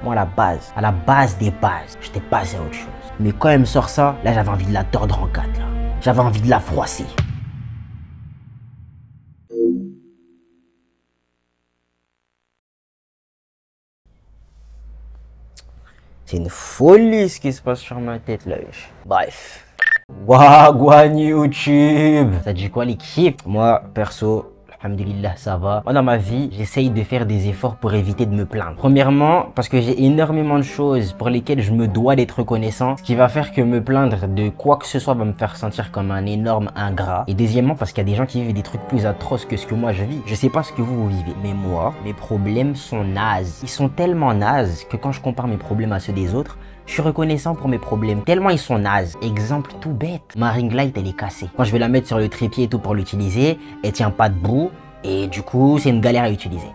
Moi, à la base des bases, j'étais passé à autre chose. Mais quand elle me sort ça, là, j'avais envie de la tordre en quatre, là. J'avais envie de la froisser. C'est une folie ce qui se passe sur ma tête, là, wesh. Bref. Wagwan YouTube. Ça dit quoi, l'équipe? Moi, perso, alhamdulillah, ça va. Moi, dans ma vie, j'essaye de faire des efforts pour éviter de me plaindre. Premièrement, parce que j'ai énormément de choses pour lesquelles je me dois d'être reconnaissant, ce qui va faire que me plaindre de quoi que ce soit va me faire sentir comme un énorme ingrat. Et deuxièmement, parce qu'il y a des gens qui vivent des trucs plus atroces que ce que moi je vis. Je sais pas ce que vous vivez, mais moi, mes problèmes sont nazes. Ils sont tellement nazes que quand je compare mes problèmes à ceux des autres, je suis reconnaissant pour mes problèmes, tellement ils sont nazes. Exemple tout bête, ma ring light elle est cassée. Quand je vais la mettre sur le trépied et tout pour l'utiliser, elle tient pas debout. Et du coup, c'est une galère à utiliser.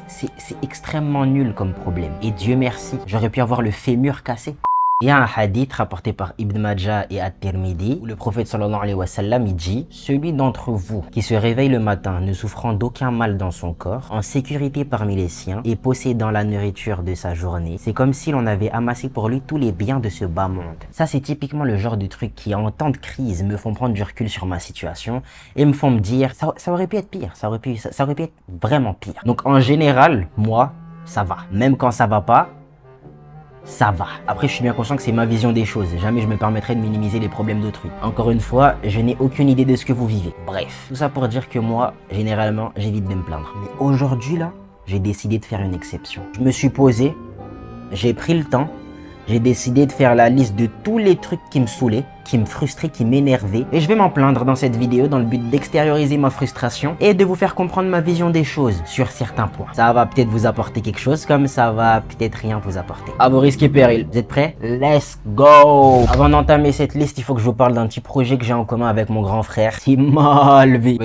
C'est extrêmement nul comme problème. Et Dieu merci, j'aurais pu avoir le fémur cassé. Il y a un hadith rapporté par Ibn Majah et At-Tirmidhi où le prophète sallallahu alayhi wa sallam il dit « Celui d'entre vous qui se réveille le matin ne souffrant d'aucun mal dans son corps, en sécurité parmi les siens et possédant la nourriture de sa journée, c'est comme si l'on avait amassé pour lui tous les biens de ce bas monde. » Ça c'est typiquement le genre de truc qui en temps de crise me font prendre du recul sur ma situation et me font me dire ça aurait pu être pire, ça aurait pu être vraiment pire. Donc en général, moi, ça va. Même quand ça va pas, ça va. Après, je suis bien conscient que c'est ma vision des choses. Jamais je me permettrai de minimiser les problèmes d'autrui. Encore une fois, je n'ai aucune idée de ce que vous vivez. Bref, tout ça pour dire que moi, généralement, j'évite de me plaindre. Mais aujourd'hui, là, j'ai décidé de faire une exception. Je me suis posé, j'ai pris le temps, j'ai décidé de faire la liste de tous les trucs qui me saoulaient, qui me frustraient, qui m'énervaient. Et je vais m'en plaindre dans cette vidéo dans le but d'extérioriser ma frustration et de vous faire comprendre ma vision des choses sur certains points. Ça va peut-être vous apporter quelque chose comme ça va peut-être rien vous apporter. À vos risques et périls. Vous êtes prêts? Let's go! Avant d'entamer cette liste, il faut que je vous parle d'un petit projet que j'ai en commun avec mon grand frère, Timalvi.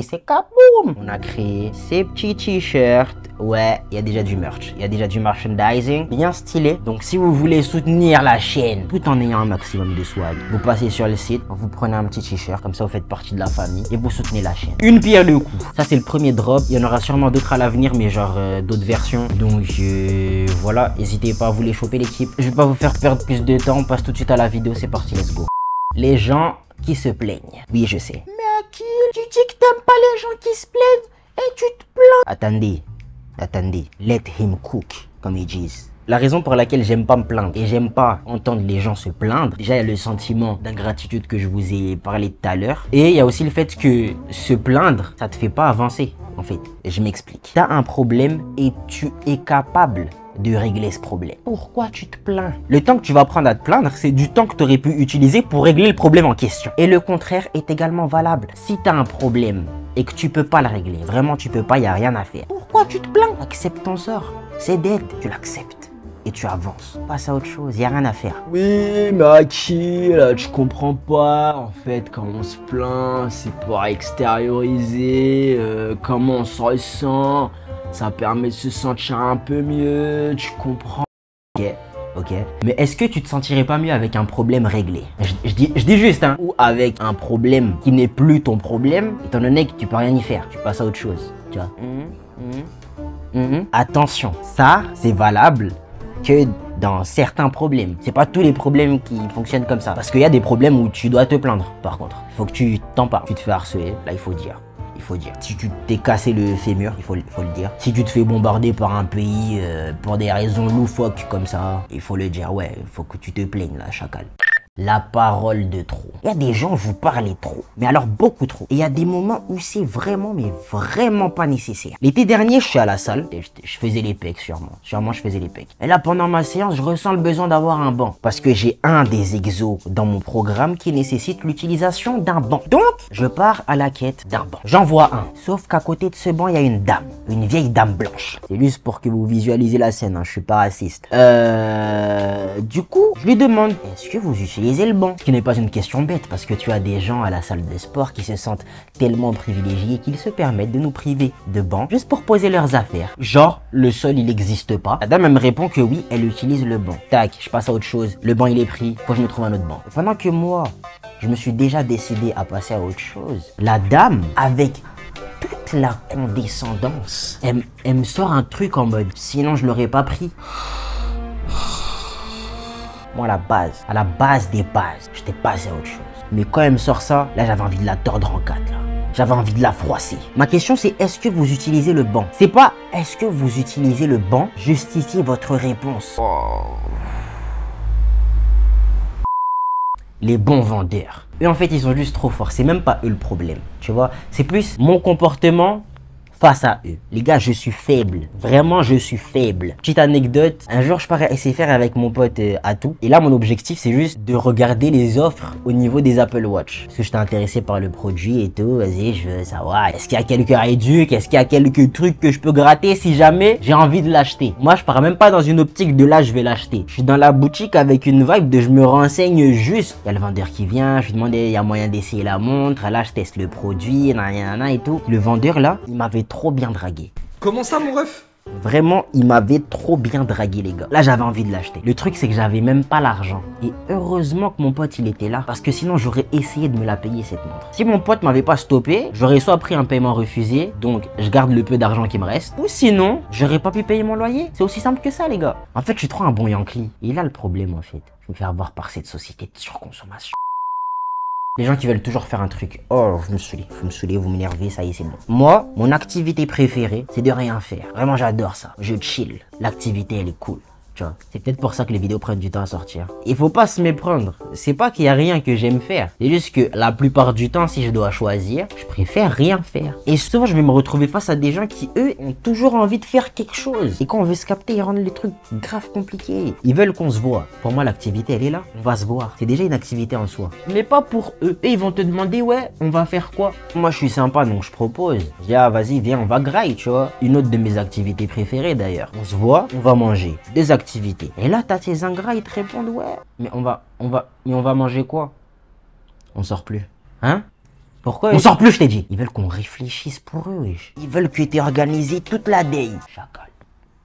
C'est kaboum! On a créé ces petits t-shirts. Ouais, il y a déjà du merch. Il y a déjà du merchandising bien stylé. Donc si vous voulez soutenir la chaîne tout en ayant un maximum de swag, vous passez sur le site, vous prenez un petit t-shirt, comme ça vous faites partie de la famille et vous soutenez la chaîne. Une pierre deux coups. Ça c'est le premier drop. Il y en aura sûrement d'autres à l'avenir, mais genre d'autres versions. Donc voilà, n'hésitez pas à vous les choper l'équipe. Je vais pas vous faire perdre plus de temps, on passe tout de suite à la vidéo, c'est parti, let's go. Les gens qui se plaignent. Oui, je sais. Mais Akil, tu dis que t'aimes pas les gens qui se plaignent et tu te plains. Attendez, let him cook, comme ils disent. La raison pour laquelle j'aime pas me plaindre et j'aime pas entendre les gens se plaindre, déjà il y a le sentiment d'ingratitude que je vous ai parlé tout à l'heure. Et il y a aussi le fait que se plaindre, ça te fait pas avancer en fait. Je m'explique. Tu as un problème et tu es capable de régler ce problème. Pourquoi tu te plains? Le temps que tu vas prendre à te plaindre, c'est du temps que tu aurais pu utiliser pour régler le problème en question. Et le contraire est également valable. Si tu as un problème et que tu peux pas le régler, vraiment tu peux pas, il n'y a rien à faire. Pourquoi tu te plains? Accepte ton sort. C'est dead. Tu l'acceptes. Et tu avances. Passe à autre chose, il n'y a rien à faire. Oui, mais Akil, tu comprends pas. En fait, quand on se plaint, c'est pour extérioriser comment on se ressent. Ça permet de se sentir un peu mieux, tu comprends. Ok. Mais est-ce que tu te sentirais pas mieux avec un problème réglé? Je dis juste, hein. Ou avec un problème qui n'est plus ton problème, étant donné que tu peux rien y faire. Tu passes à autre chose, tu vois. Attention, ça, c'est valable que dans certains problèmes. C'est pas tous les problèmes qui fonctionnent comme ça. Parce qu'il y a des problèmes où tu dois te plaindre, par contre. Il faut que tu t'en parles. Tu te fais harceler, là il faut dire. Si tu t'es cassé le fémur, il faut le dire. Si tu te fais bombarder par un pays pour des raisons loufoques comme ça, il faut le dire. Ouais, il faut que tu te plaignes là, chacal. La parole de trop. Il y a des gens, vous parlez trop. Mais alors beaucoup trop. Et il y a des moments où c'est vraiment, mais vraiment pas nécessaire. L'été dernier, je suis à la salle. Et je faisais les pecs sûrement. Sûrement, je faisais les pecs. Et là, pendant ma séance, je ressens le besoin d'avoir un banc. Parce que j'ai un des exos dans mon programme qui nécessite l'utilisation d'un banc. Donc, je pars à la quête d'un banc. J'en vois un. Sauf qu'à côté de ce banc, il y a une dame. Une vieille dame blanche. C'est juste pour que vous visualisez la scène. Hein. Je suis pas raciste. Du coup, je lui demande, est-ce que vous utilisez le banc? Ce qui n'est pas une question bête parce que tu as des gens à la salle de sport qui se sentent tellement privilégiés qu'ils se permettent de nous priver de banc juste pour poser leurs affaires. Genre, le sol il n'existe pas. La dame elle me répond que oui, elle utilise le banc. Tac, je passe à autre chose. Le banc il est pris, faut que je me trouve un autre banc. Pendant que moi, je me suis déjà décidé à passer à autre chose. La dame, avec toute la condescendance, elle me sort un truc en mode, sinon je l'aurais pas pris. Moi, à la base des bases, j'étais passé à autre chose. Mais quand elle me sort ça, là, j'avais envie de la tordre en quatre, là. J'avais envie de la froisser. Ma question, c'est est-ce que vous utilisez le banc? C'est pas est-ce que vous utilisez le banc? Justifiez votre réponse. Les bons vendeurs. Eux, en fait, ils sont juste trop forts. C'est même pas eux le problème. Tu vois, c'est plus mon comportement face à eux. Les gars, je suis faible. Vraiment, je suis faible. Petite anecdote. Un jour, je pars à SFR avec mon pote Atou. Et là, mon objectif, c'est juste de regarder les offres au niveau des Apple Watch. Parce que j'étais intéressé par le produit et tout. Vas-y, je veux savoir. Est-ce qu'il y a quelques réducs? Est-ce qu'il y a quelques trucs que je peux gratter si jamais j'ai envie de l'acheter? Moi, je pars même pas dans une optique de là, je vais l'acheter. Je suis dans la boutique avec une vibe de je me renseigne juste. Il y a le vendeur qui vient. Je lui demande, il y a moyen d'essayer la montre. Là, je teste le produit. Nanana et tout. Le vendeur, là, il m'avait trop bien dragué. Comment ça, mon ref? Vraiment, il m'avait trop bien dragué, les gars. Là, j'avais envie de l'acheter. Le truc, c'est que j'avais même pas l'argent. Et heureusement que mon pote, il était là. Parce que sinon, j'aurais essayé de me la payer, cette montre. Si mon pote m'avait pas stoppé, j'aurais soit pris un paiement refusé, donc je garde le peu d'argent qui me reste. Ou sinon, j'aurais pas pu payer mon loyer. C'est aussi simple que ça, les gars. En fait, je suis trop un bon Yankee. Et là, le problème, en fait, je me fais avoir par cette société de surconsommation. Les gens qui veulent toujours faire un truc. Oh, vous me saoulez, vous m'énervez, ça y est, c'est bon. Moi, mon activité préférée, c'est de rien faire. Vraiment, j'adore ça. Je chill. L'activité, elle est cool. Tu vois, c'est peut-être pour ça que les vidéos prennent du temps à sortir. Il faut pas se méprendre. C'est pas qu'il y a rien que j'aime faire. C'est juste que la plupart du temps, si je dois choisir, je préfère rien faire. Et souvent, je vais me retrouver face à des gens qui, eux, ont toujours envie de faire quelque chose. Et quand on veut se capter, ils rendent les trucs grave compliqués. Ils veulent qu'on se voit. Pour moi, l'activité, elle est là. On va se voir. C'est déjà une activité en soi. Mais pas pour eux. Et ils vont te demander, ouais, on va faire quoi? Moi, je suis sympa, donc je propose. Je dis, ah, vas-y, viens, on va grailler, tu vois. Une autre de mes activités préférées, d'ailleurs. On se voit, on va manger. Des activités. Et là, t'as tes ingrats, ils te répondent, ouais, mais on va manger quoi? On sort plus. Hein? Pourquoi? On sort plus, je t'ai dit. Ils veulent qu'on réfléchisse pour eux, wesh. Ils veulent que t'aies organisé toute la day. Chacal.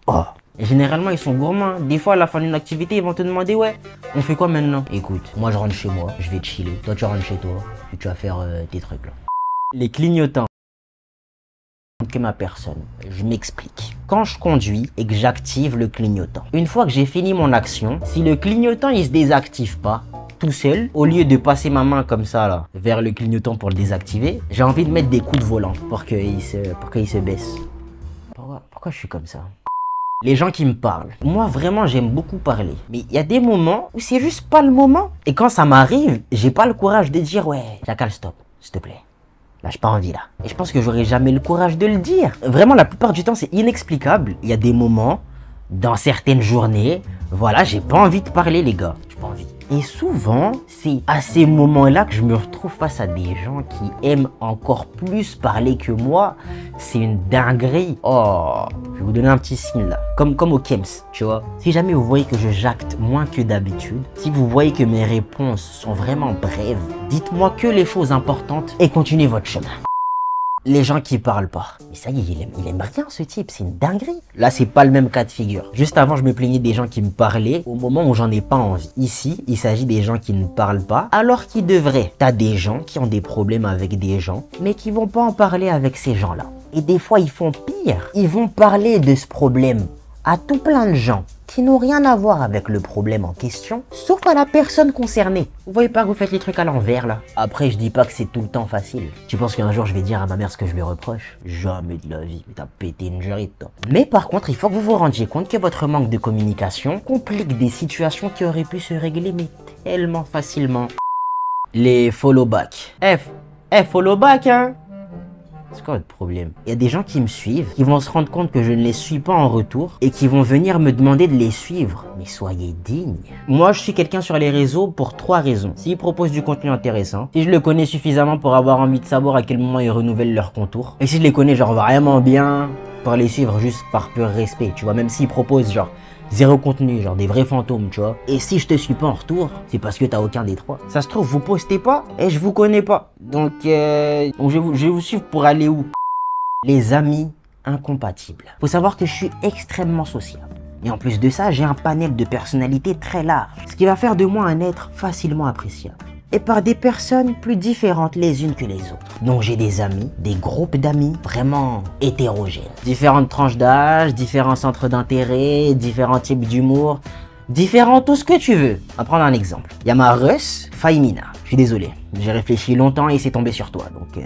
Oh. Et généralement, ils sont gourmands. Des fois, à la fin d'une activité, ils vont te demander, ouais, on fait quoi maintenant? Écoute, moi, je rentre chez moi, je vais chiller. Toi, tu rentres chez toi, et tu vas faire tes trucs, là. Les clignotants. Que ma personne. Je m'explique. Quand je conduis et que j'active le clignotant, une fois que j'ai fini mon action, si le clignotant il se désactive pas tout seul, au lieu de passer ma main comme ça là vers le clignotant pour le désactiver, j'ai envie de mettre des coups de volant pour qu'il se baisse. Pourquoi je suis comme ça? Les gens qui me parlent. Moi, vraiment, j'aime beaucoup parler. Mais il y a des moments où c'est juste pas le moment. Et quand ça m'arrive, j'ai pas le courage de dire, ouais, Jacal, stop, s'il te plaît. Là, j'ai pas envie là. Et je pense que j'aurais jamais le courage de le dire. Vraiment, la plupart du temps, c'est inexplicable. Il y a des moments, dans certaines journées, voilà, j'ai pas envie de parler, les gars. J'ai pas envie. Et souvent, c'est à ces moments-là que je me retrouve face à des gens qui aiment encore plus parler que moi. C'est une dinguerie. Oh, je vais vous donner un petit signe là. Comme au Kems, tu vois. Si jamais vous voyez que je jacte moins que d'habitude, si vous voyez que mes réponses sont vraiment brèves, dites-moi que les choses importantes et continuez votre chemin. Les gens qui parlent pas. Mais ça y est, il aime rien ce type, c'est une dinguerie. Là, c'est pas le même cas de figure. Juste avant, je me plaignais des gens qui me parlaient au moment où j'en ai pas envie. Ici, il s'agit des gens qui ne parlent pas alors qu'ils devraient. T'as des gens qui ont des problèmes avec des gens, mais qui vont pas en parler avec ces gens-là. Et des fois, ils font pire. Ils vont parler de ce problème à tout plein de gens qui n'ont rien à voir avec le problème en question, sauf à la personne concernée. Vous voyez pas que vous faites les trucs à l'envers là? Après, je dis pas que c'est tout le temps facile. Tu penses qu'un jour je vais dire à ma mère ce que je lui reproche? Jamais de la vie, mais t'as pété une jarite toi. Mais par contre, il faut que vous vous rendiez compte que votre manque de communication complique des situations qui auraient pu se régler mais tellement facilement. Les follow back. Follow back hein? C'est quoi votre problème? Il y a des gens qui me suivent, qui vont se rendre compte que je ne les suis pas en retour et qui vont venir me demander de les suivre. Mais soyez dignes. Moi, je suis quelqu'un sur les réseaux pour 3 raisons. S'ils proposent du contenu intéressant, si je le connais suffisamment pour avoir envie de savoir à quel moment ils renouvellent leur contour, et si je les connais genre vraiment bien, pour les suivre juste par pur respect, tu vois, même s'ils proposent genre zéro contenu, genre des vrais fantômes, tu vois. Et si je te suis pas en retour, c'est parce que t'as aucun des 3. Ça se trouve, vous postez pas et je vous connais pas. Donc je vais vous suivre pour aller où? Les amis incompatibles. Faut savoir que je suis extrêmement sociable. Et en plus de ça, j'ai un panel de personnalités très large. Ce qui va faire de moi un être facilement appréciable. Et par des personnes plus différentes les unes que les autres. Donc j'ai des amis, des groupes d'amis vraiment hétérogènes. Différentes tranches d'âge, différents centres d'intérêt, différents types d'humour, différent, tout ce que tu veux. On va prendre un exemple. Il y a ma Russ, Faimina. Je suis désolé, j'ai réfléchi longtemps et c'est tombé sur toi, donc...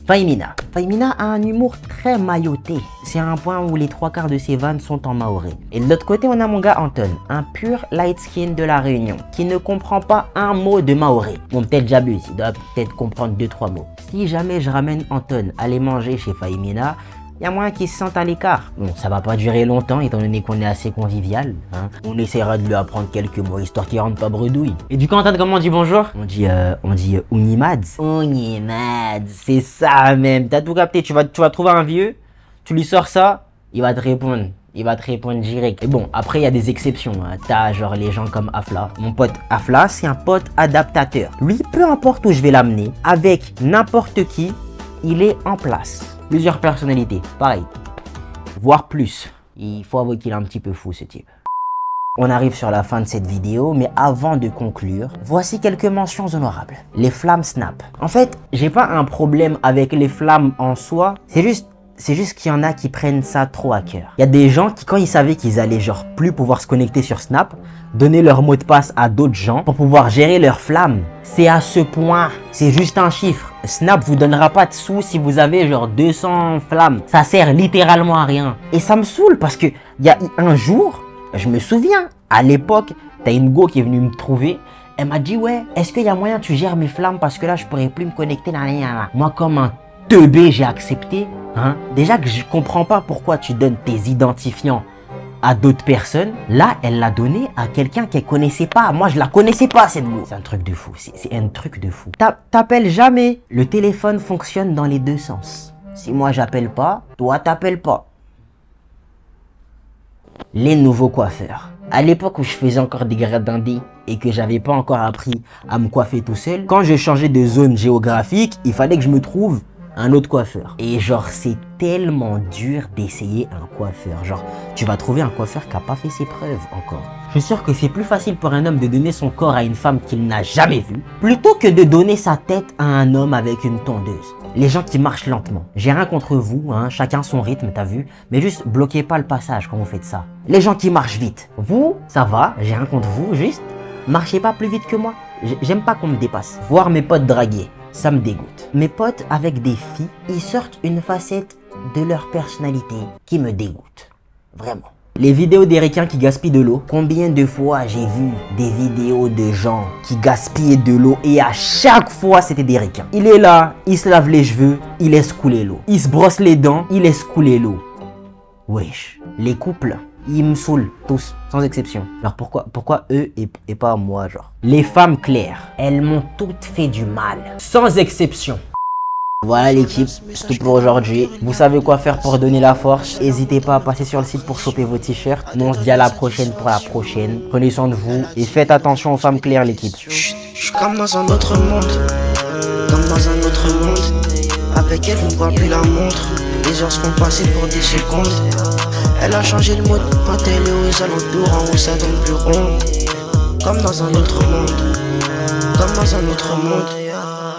Faimina. Faimina a un humour très mailloté. C'est un point où les 3/4 de ses vannes sont en maoré. Et de l'autre côté, on a mon gars Anton, un pur light skin de la Réunion, qui ne comprend pas un mot de maoré. Bon, peut-être j'abuse, il doit peut-être comprendre 2-3 mots. Si jamais je ramène Anton aller manger chez Faimina, il y a moyen qu'il se sente à l'écart. Bon, ça va pas durer longtemps étant donné qu'on est assez convivial. Hein. On essaiera de lui apprendre quelques mots histoire qu'il rentre pas bredouille. Et du coup, Anton, comment on dit bonjour? On dit Unimads. Unimads, c'est ça même. T'as tout capté. Tu vas trouver un vieux, tu lui sors ça, il va te répondre. Il va te répondre direct. Et bon, après, il y a des exceptions. Hein. T'as genre les gens comme Afla. Mon pote Afla, c'est un pote adaptateur. Lui, peu importe où je vais l'amener, avec n'importe qui, il est en place. Plusieurs personnalités, pareil, voire plus. Il faut avouer qu'il est un petit peu fou ce type. On arrive sur la fin de cette vidéo, mais avant de conclure, voici quelques mentions honorables. Les flammes Snap. En fait, j'ai pas un problème avec les flammes en soi, c'est juste qu'il y en a qui prennent ça trop à cœur. Il y a des gens qui, quand ils savaient qu'ils allaient genre plus pouvoir se connecter sur Snap, donner leur mot de passe à d'autres gens pour pouvoir gérer leurs flammes. C'est à ce point, c'est juste un chiffre. Snap vous donnera pas de sous si vous avez genre 200 flammes. Ça sert littéralement à rien. Et ça me saoule parce que il y a un jour, je me souviens, à l'époque, t'as une go qui est venue me trouver. Elle m'a dit, ouais, est-ce qu'il y a moyen que tu gères mes flammes parce que là, je pourrais plus me connecter. Moi, comme un teubé, j'ai accepté. Hein? Déjà que je comprends pas pourquoi tu donnes tes identifiants à d'autres personnes. Là, elle l'a donné à quelqu'un qu'elle connaissait pas. Moi, je la connaissais pas, cette go. C'est un truc de fou. C'est un truc de fou. T'appelles jamais. Le téléphone fonctionne dans les deux sens. Si moi, j'appelle pas, toi, t'appelles pas. Les nouveaux coiffeurs. À l'époque où je faisais encore des grades d'indé et que j'avais pas encore appris à me coiffer tout seul, quand je changeais de zone géographique, il fallait que je me trouve un autre coiffeur. Et genre, c'est tellement dur d'essayer un coiffeur. Genre, tu vas trouver un coiffeur qui n'a pas fait ses preuves encore. Je suis sûr que c'est plus facile pour un homme de donner son corps à une femme qu'il n'a jamais vue, plutôt que de donner sa tête à un homme avec une tondeuse. Les gens qui marchent lentement. J'ai rien contre vous, hein, chacun son rythme, t'as vu. Mais juste, bloquez pas le passage quand vous faites ça. Les gens qui marchent vite. Vous, ça va, j'ai rien contre vous, juste, marchez pas plus vite que moi. J'aime pas qu'on me dépasse. Voir mes potes draguer. Ça me dégoûte. Mes potes avec des filles, ils sortent une facette de leur personnalité qui me dégoûte. Vraiment. Les vidéos des requins qui gaspillent de l'eau. Combien de fois j'ai vu des vidéos de gens qui gaspillaient de l'eau et à chaque fois c'était des requins. Il est là, il se lave les cheveux, il laisse couler l'eau. Il se brosse les dents, il laisse couler l'eau. Wesh. Les couples, ils me saoulent tous, sans exception. Alors pourquoi eux et pas moi, genre? Les femmes claires, elles m'ont toutes fait du mal, sans exception. Voilà l'équipe, c'est tout pour aujourd'hui. Vous savez quoi faire pour donner la force. N'hésitez pas à passer sur le site pour choper vos t-shirts. Nous on se dit à la prochaine pour la prochaine. Prenez soin de vous et faites attention aux femmes claires l'équipe. Je suis comme dans un autre monde, comme dans un autre monde. Avec elle on voit plus la montre, les heures sont passées pour des secondes. Elle a changé le mode quand elle est aux alentours, en haut ça donne plus rond. Comme dans un autre monde, comme dans un autre monde.